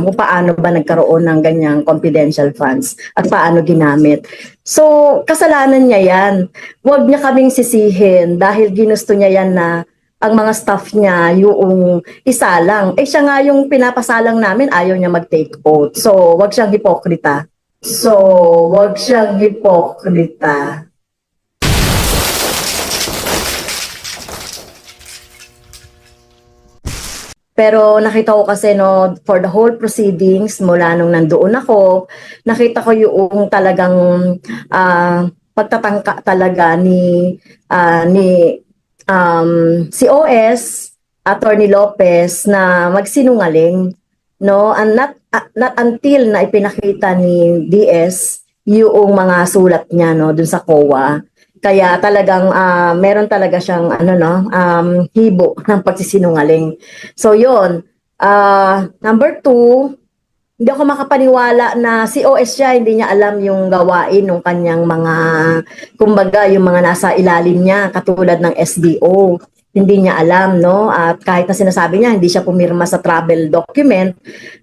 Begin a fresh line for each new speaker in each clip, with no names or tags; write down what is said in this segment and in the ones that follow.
kung paano ba nagkaroon ng ganyang confidential funds at paano ginamit. So, kasalanan niya yan. Huwag niya kaming sisihin dahil ginusto niya yan na ang mga staff niya yung isalang. Eh siya nga yung pinapasalang namin, ayaw niya mag-take oath. So, wag siyang hipokrita. Pero nakita ko kasi no, for the whole proceedings, mula nung nandoon ako, nakita ko yung talagang pagtatangka talaga ni COS, Attorney Lopez, na magsinungaling, no? And not until na ipinakita ni DS yung mga sulat niya no dun sa COA. Kaya talagang meron talaga siyang hibo ng pagsisinungaling. So yun, number 2, hindi ako makapaniwala na si OS siya, hindi niya alam yung gawain ng kanyang mga, kumbaga yung mga nasa ilalim niya, katulad ng SDO. Hindi niya alam, no? At kahit na sinasabi niya, hindi siya pumirma sa travel document,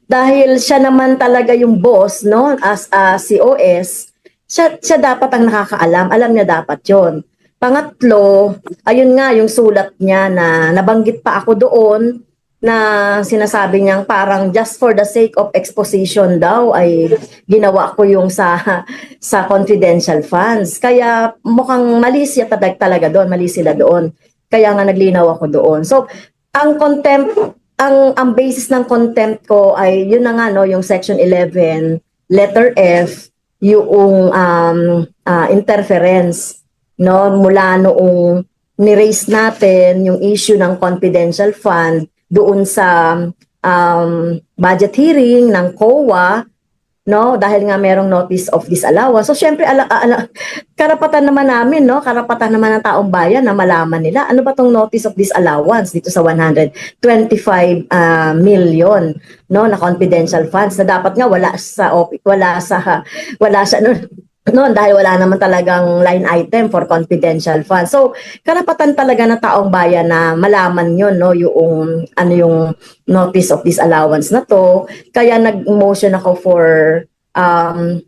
dahil siya naman talaga yung boss, no? As COS, siya dapat ang nakakaalam. Alam niya dapat yon. Pangatlo, ayun nga, yung sulat niya na nabanggit pa ako doon na sinasabi niyang parang just for the sake of exposition daw ay ginawa ko yung sa confidential funds. Kaya mukhang mali siya talaga doon, mali sila doon. Kaya nga naglinaw ako doon. So, ang contempt, ang basis ng contempt ko ay yun na nga no, yung section 11, letter F, yung interference no mula noong ni-raise natin yung issue ng confidential fund doon sa budget hearing ng COA, no, dahil nga merong notice of disallowance. So syempre karapatan naman namin, no, karapatan naman ng taong bayan na malaman nila ano ba tong notice of disallowance dito sa 125 million, no, na confidential funds na dapat nga wala siya noon dahil wala naman talagang line item for confidential funds. So karapatan talaga ng taong bayan na malaman yon, no, yung yung notice of disallowance na to. Kaya nag-motion ako for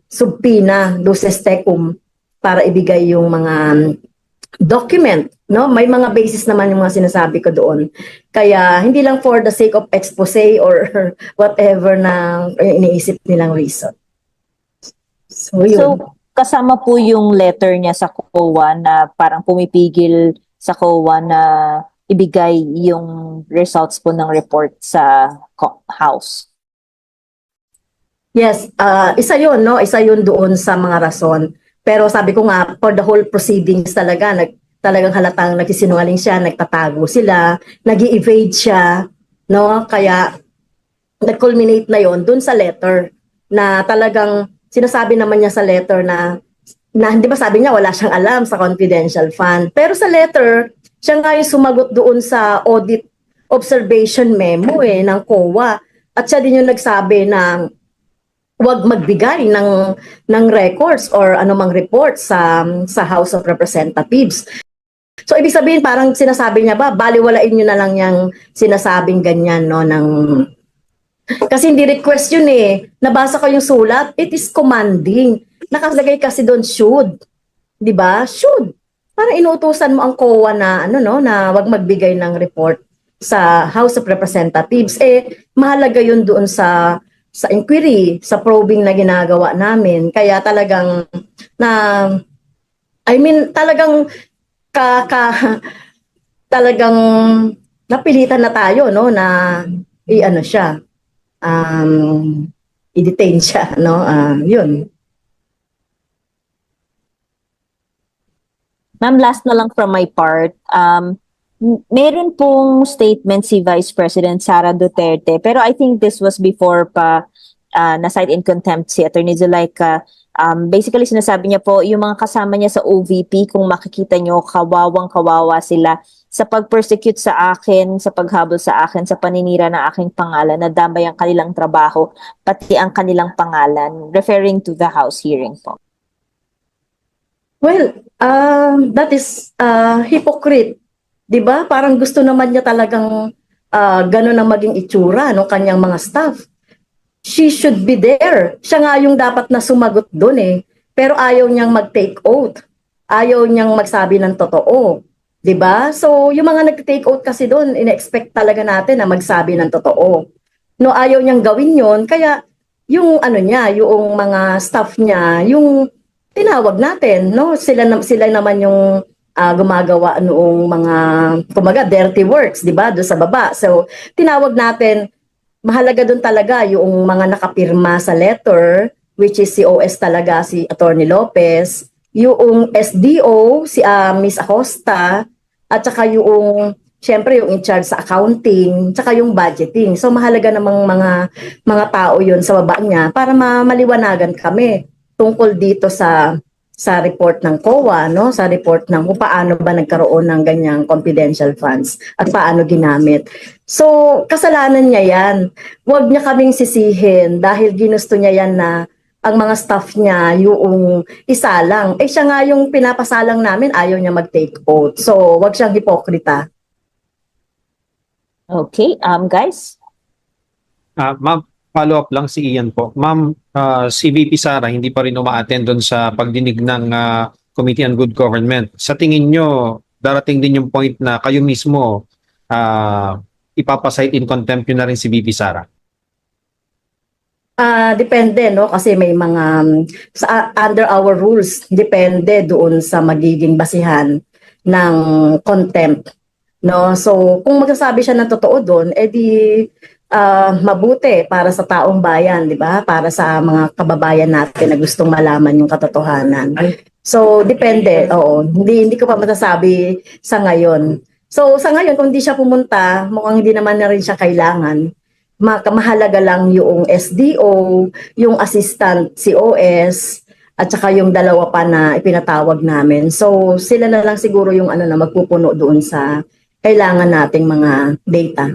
subpoena luces tecum para ibigay yung mga document, no? May mga basis naman yung mga sinasabi ko doon. Kaya hindi lang for the sake of expose or whatever na iniisip nilang reason. So yun.
So, kasama po yung letter niya sa COA na parang pumipigil sa COA na ibigay yung results po ng report sa House.
Yes, isa yun, no? Isa yun doon sa mga rason. Pero sabi ko nga, for the whole proceedings talagang halatang nagsisinungaling siya, nagtatago sila, nag-evade siya, no? Kaya nag-culminate na yon doon sa letter na talagang sinasabi naman niya sa letter na hindi ba sabi niya wala siyang alam sa confidential fund. Pero sa letter, siya nga yung sumagot doon sa audit observation memo ng COA. At siya din yung nagsabi na huwag magbigay ng records or anumang report sa House of Representatives. So ibig sabihin parang sinasabi niya ba, baliwalain niyo na lang yung sinasabing ganyan, no, kasi hindi request yun eh. Nabasa ko yung sulat, it is commanding. Nakalagay kasi doon should. 'Di ba? Should. Para inuutusan mo ang COA na na wag magbigay ng report sa House of Representatives. Eh mahalaga yun doon sa inquiry, sa probing na ginagawa namin. Kaya talagang talagang talagang napilitan na tayo, no, na siya, i-detain siya, no, yun.
Ma'am, last na lang from my part. Meron pong statement si Vice President Sara Duterte, pero I think this was before pa na-cite in contempt si Attorney Zulaika. Basically, sinasabi niya po, yung mga kasama niya sa OVP, kung makikita nyo, kawawang-kawawa sila sa pag-persecute sa akin, sa paghabol sa akin, sa paninira ng aking pangalan, nadamay ang kanilang trabaho, pati ang kanilang pangalan, referring to the House hearing po.
Well, that is hypocrite. 'Di ba? Parang gusto naman niya talagang gano'n ang maging itsura ng kanyang mga staff. she should be there. Siya nga yung dapat na sumagot doon eh. Pero ayaw niyang mag-take oath. Ayaw niyang magsabi ng totoo. 'Di ba? So, yung mga nag-take oath kasi doon, ina-expect talaga natin na magsabi ng totoo. No, ayaw niyang gawin 'yon, kaya yung ano niya, yung mga staff niya, yung tinawag natin, no? Sila naman yung gumagawa noong mga kumaga dirty works, 'di ba? Do sa baba. So, tinawag natin, mahalaga doon talaga yung mga nakapirma sa letter, which is si OS talaga, si Attorney Lopez, yung SDO, si Miss Acosta, at saka yung, syempre yung in charge sa accounting, saka yung budgeting. So mahalaga namang mga tao yun sa baba niya para maliwanagan kami tungkol dito sa report ng COA, no? Sa report ng kung paano ba nagkaroon ng ganyang confidential funds at paano ginamit. So, kasalanan niya yan. Huwag niya kaming sisihin dahil ginusto niya yan na ang mga staff niya yung isalang. Eh siya nga yung pinapasalang namin, ayaw niya mag-take oath. So, huwag siyang hipokrita.
Okay, guys?
Ma'am, follow up lang si Ian po. Ma'am, si VP Sara hindi pa rin umaattend doon sa pagdinig ng Committee on Good Government. Sa tingin nyo, darating din yung point na kayo mismo ipapasite in contempt yun na rin si VP Sara?
Depende, no? Kasi may mga, under our rules, depende doon sa magiging basihan ng contempt. No? So, kung magsasabi siya ng totoo doon, edi mabuti para sa taong bayan, di ba? Para sa mga kababayan natin na gustong malaman yung katotohanan. So, depende. Oo. Hindi ko pa masasabi sa ngayon. So, sa ngayon, kung hindi siya pumunta, mukhang hindi naman na rin siya kailangan. Mahalaga lang yung SDO, yung assistant COS, at saka yung dalawa pa na ipinatawag namin. So, sila na lang siguro yung na magpupuno doon sa kailangan nating mga data.